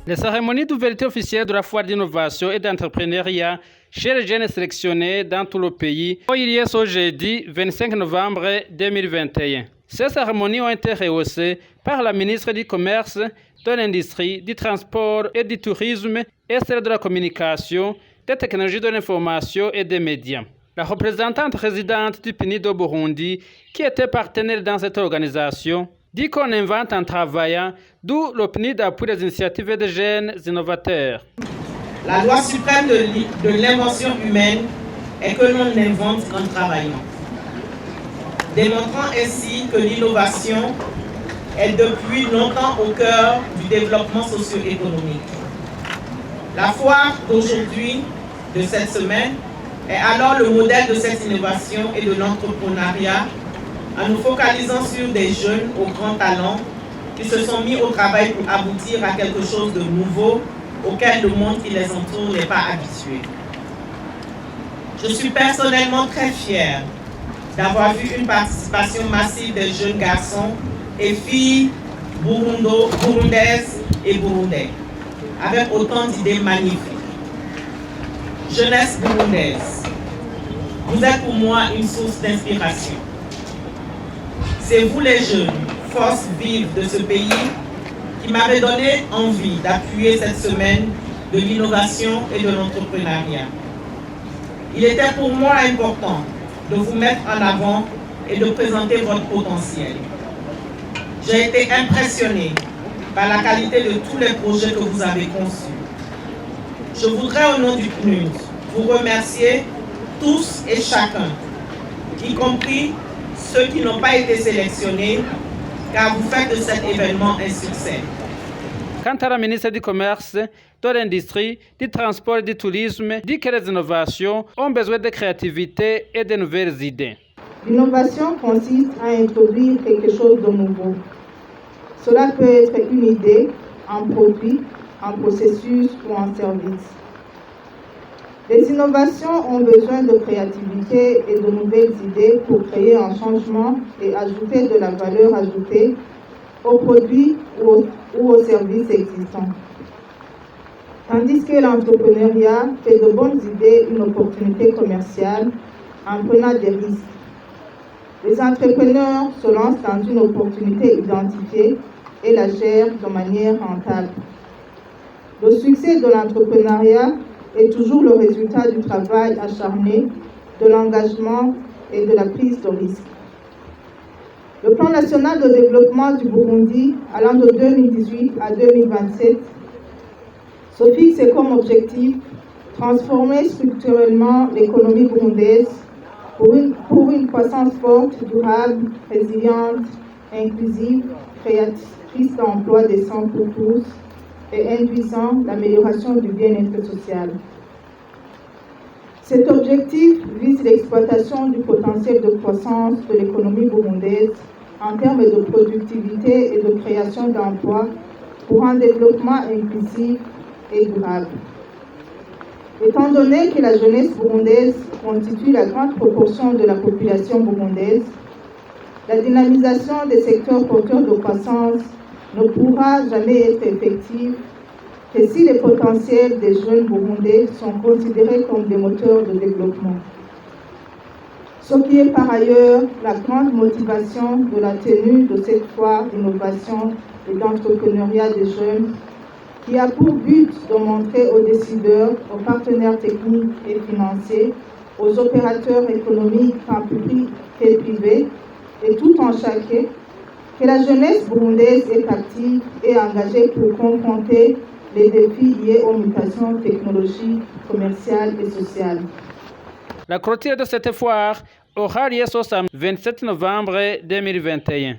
La cérémonie d'ouverture officielle de la foire d'innovation et d'entrepreneuriat chez les jeunes sélectionnés dans tout le pays a eu lieu ce jeudi 25 novembre 2021. Ces cérémonies ont été rehaussées par la ministre du Commerce, de l'Industrie, du Transport et du Tourisme et celle de la Communication, des Technologies de l'Information et des Médias. La représentante résidente du PNUD au Burundi, qui était partenaire dans cette organisation, dit qu'on invente en travaillant, d'où le PNUD appuie les initiatives des jeunes innovateurs. La loi suprême de l'invention humaine est que l'on invente en travaillant, démontrant ainsi que l'innovation est depuis longtemps au cœur du développement socio-économique. La foire d'aujourd'hui, de cette semaine, est alors le modèle de cette innovation et de l'entrepreneuriat en nous focalisant sur des jeunes aux grands talents qui se sont mis au travail pour aboutir à quelque chose de nouveau auquel le monde qui les entoure n'est pas habitué. Je suis personnellement très fière d'avoir vu une participation massive des jeunes garçons et filles burundaises et burundais, avec autant d'idées magnifiques. Jeunesse burundaise, vous êtes pour moi une source d'inspiration. C'est vous les jeunes, forces vives de ce pays, qui m'avez donné envie d'appuyer cette semaine de l'innovation et de l'entrepreneuriat. Il était pour moi important de vous mettre en avant et de présenter votre potentiel. J'ai été impressionnée par la qualité de tous les projets que vous avez conçus. Je voudrais au nom du PNUD vous remercier tous et chacun, y compris ceux qui n'ont pas été sélectionnés, car vous faites de cet événement un succès. Quant à la ministre du Commerce, de l'Industrie, du Transport et du Tourisme, dit que les innovations ont besoin de créativité et de nouvelles idées. L'innovation consiste à introduire quelque chose de nouveau. Cela peut être une idée, un produit, un processus ou un service. Les innovations ont besoin de créativité et de nouvelles idées pour créer un changement et ajouter de la valeur ajoutée aux produits ou aux services existants. Tandis que l'entrepreneuriat fait de bonnes idées une opportunité commerciale en prenant des risques. Les entrepreneurs se lancent dans une opportunité identifiée et la gèrent de manière rentable. Le succès de l'entrepreneuriat est toujours le résultat du travail acharné, de l'engagement et de la prise de risque. Le plan national de développement du Burundi, allant de 2018 à 2027, se fixe comme objectif transformer structurellement l'économie burundaise pour une croissance forte, durable, résiliente, inclusive, créatrice d'emplois décents pour tous et induisant l'amélioration du bien-être social. Cet objectif vise l'exploitation du potentiel de croissance de l'économie burundaise en termes de productivité et de création d'emplois pour un développement inclusif et durable. Étant donné que la jeunesse burundaise constitue la grande proportion de la population burundaise, la dynamisation des secteurs porteurs de croissance ne pourra jamais être effective que si les potentiels des jeunes burundais sont considérés comme des moteurs de développement. Ce qui est par ailleurs la grande motivation de la tenue de cette foire d'innovation et d'entrepreneuriat des jeunes, qui a pour but de montrer aux décideurs, aux partenaires techniques et financiers, aux opérateurs économiques, tant publics que privés, et tout en chacun, que la jeunesse burundaise est active et engagée pour confronter les défis liés aux mutations technologiques, commerciales et sociales. La clôture de cette foire aura lieu ce samedi 27 novembre 2021.